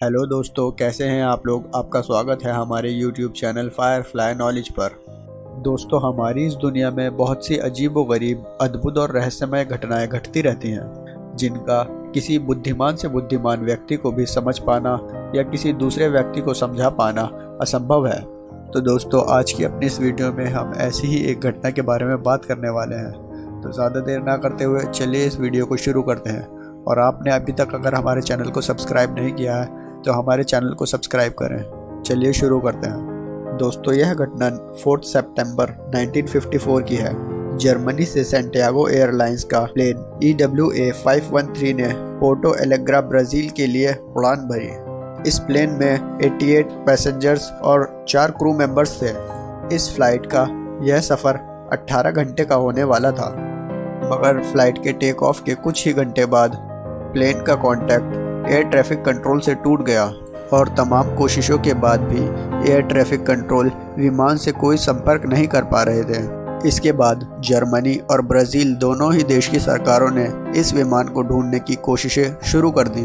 Hello दोस्तों, कैसे हैं आप लोग। आपका स्वागत है हमारे YouTube चैनल फायरफ्लाई नॉलेज पर। दोस्तों, हमारी इस दुनिया में बहुत सी अजीबोगरीब, अद्भुत और रहस्यमय घटनाएं घटती रहती हैं, जिनका किसी बुद्धिमान से बुद्धिमान व्यक्ति को भी समझ पाना या किसी दूसरे व्यक्ति को समझा पाना असंभव है। तो दोस्तों, आज की अपनी इस वीडियो में हम ऐसी ही एक घटना के बारे में बात करने वाले हैं। तो ज़्यादा देर ना करते हुए चलिए इस वीडियो को शुरू करते हैं। और आपने अभी तक अगर हमारे चैनल को सब्सक्राइब नहीं किया है तो हमारे चैनल को सब्सक्राइब करें। चलिए शुरू करते हैं। दोस्तों, यह घटना 4 सितंबर 1954 की है। जर्मनी से सैंटियागो एयरलाइंस का प्लेन EWA 513 ने पोर्टो एलेग्रे ब्राज़ील के लिए उड़ान भरी। इस प्लेन में 88 पैसेंजर्स और 4 क्रू मेंबर्स थे। इस फ्लाइट का यह सफ़र 18 घंटे का होने वाला था, मगर फ्लाइट के टेक ऑफ के कुछ ही घंटे बाद प्लेन का कॉन्टैक्ट एयर ट्रैफिक कंट्रोल से टूट गया और तमाम कोशिशों के बाद भी एयर ट्रैफिक कंट्रोल विमान से कोई संपर्क नहीं कर पा रहे थे। इसके बाद जर्मनी और ब्राज़ील दोनों ही देश की सरकारों ने इस विमान को ढूंढने की कोशिशें शुरू कर दी।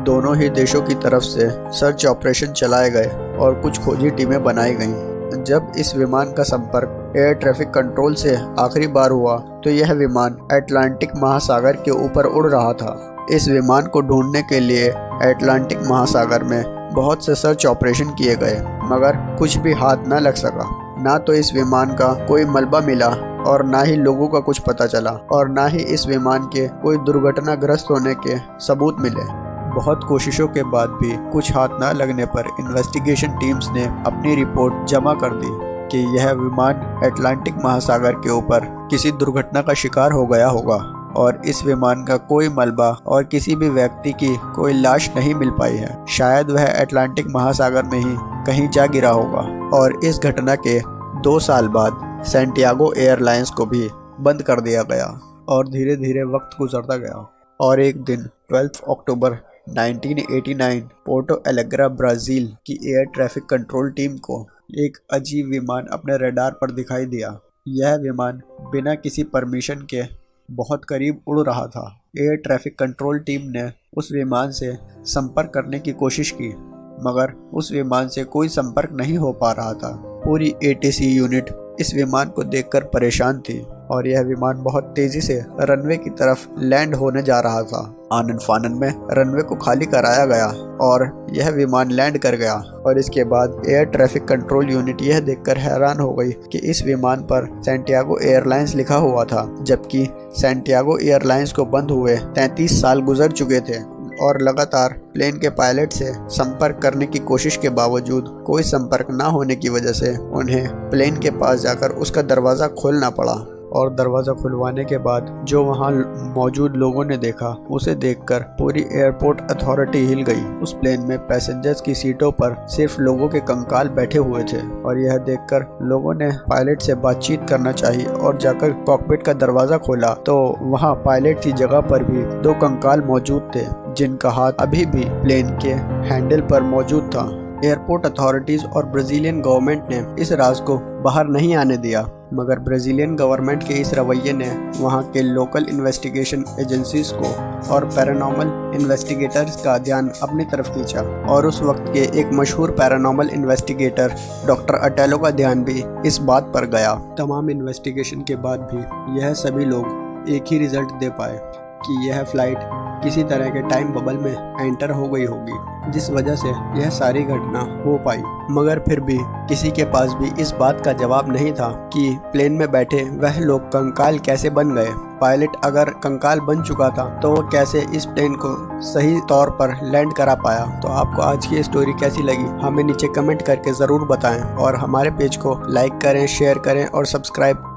दोनों ही देशों की तरफ से सर्च ऑपरेशन चलाए गए और कुछ खोजी टीमें बनाई गईं। जब इस विमान का संपर्क एयर ट्रैफिक कंट्रोल से आखिरी बार हुआ तो यह विमान अटलांटिक महासागर के ऊपर उड़ रहा था। इस विमान को ढूंढने के लिए अटलांटिक महासागर में बहुत से सर्च ऑपरेशन किए गए, मगर कुछ भी हाथ न लग सका। ना तो इस विमान का कोई मलबा मिला और ना ही लोगों का कुछ पता चला और ना ही इस विमान के कोई दुर्घटनाग्रस्त होने के सबूत मिले। बहुत कोशिशों के बाद भी कुछ हाथ न लगने पर इन्वेस्टिगेशन टीम्स ने अपनी रिपोर्ट जमा कर दी कि यह विमान अटलांटिक महासागर के ऊपर किसी दुर्घटना का शिकार हो गया होगा और इस विमान का कोई मलबा और किसी भी व्यक्ति की कोई लाश नहीं मिल पाई है। शायद वह अटलांटिक महासागर में ही कहीं जा गिरा होगा। और इस घटना के 2 साल बाद सैंटियागो एयरलाइंस को भी बंद कर दिया गया और धीरे धीरे वक्त गुजरता गया। और एक दिन 12 अक्टूबर 1989 पोर्टो एलेग्रे ब्राज़ील की एयर ट्रैफिक कंट्रोल टीम को एक अजीब विमान अपने रडार पर दिखाई दिया। यह विमान बिना किसी परमिशन के बहुत करीब उड़ रहा था। एयर ट्रैफिक कंट्रोल टीम ने उस विमान से संपर्क करने की कोशिश की, मगर उस विमान से कोई संपर्क नहीं हो पा रहा था। पूरी ATC यूनिट इस विमान को देखकर परेशान थी और यह विमान बहुत तेजी से रनवे की तरफ लैंड होने जा रहा था। आनन फानन में रनवे को खाली कराया गया और यह विमान लैंड कर गया। और इसके बाद एयर ट्रैफिक कंट्रोल यूनिट यह देखकर हैरान हो गई कि इस विमान पर सैंटियागो एयरलाइंस लिखा हुआ था, जबकि सैंटियागो एयरलाइंस को बंद हुए 33 साल गुजर चुके थे और लगातार प्लेन के पायलट से संपर्क करने की कोशिश के बावजूद कोई संपर्क न होने की वजह से उन्हें प्लेन के पास जाकर उसका दरवाज़ा खोलना पड़ा। और दरवाज़ा खुलवाने के बाद जो वहां मौजूद लोगों ने देखा, उसे देखकर पूरी एयरपोर्ट अथॉरिटी हिल गई। उस प्लेन में पैसेंजर्स की सीटों पर सिर्फ लोगों के कंकाल बैठे हुए थे और यह देखकर लोगों ने पायलट से बातचीत करना चाहिए और जाकर कॉकपिट का दरवाज़ा खोला तो वहां पायलट की जगह पर भी 2 कंकाल मौजूद थे, जिनका हाथ अभी भी प्लेन के हैंडल पर मौजूद था। एयरपोर्ट अथॉरिटीज और ब्राज़ीलियन गवर्नमेंट ने इस राज को बाहर नहीं आने दिया, मगर ब्राज़ीलियन गवर्नमेंट के इस रवैये ने वहां के लोकल इन्वेस्टिगेशन एजेंसीज को और पैरानॉर्मल इन्वेस्टिगेटर्स का ध्यान अपनी तरफ खींचा। और उस वक्त के एक मशहूर पैरानॉर्मल इन्वेस्टिगेटर डॉक्टर अटेलो का ध्यान भी इस बात पर गया। तमाम इन्वेस्टिगेशन के बाद भी यह सभी लोग एक ही रिजल्ट दे पाए कि यह फ्लाइट किसी तरह के टाइम बबल में एंटर हो गई होगी, जिस वजह से यह सारी घटना हो पाई। मगर फिर भी किसी के पास भी इस बात का जवाब नहीं था कि प्लेन में बैठे वह लोग कंकाल कैसे बन गए। पायलट अगर कंकाल बन चुका था तो वो कैसे इस प्लेन को सही तौर पर लैंड करा पाया। तो आपको आज की स्टोरी कैसी लगी हमें नीचे कमेंट करके ज़रूर बताएं और हमारे पेज को लाइक करें, शेयर करें और सब्सक्राइब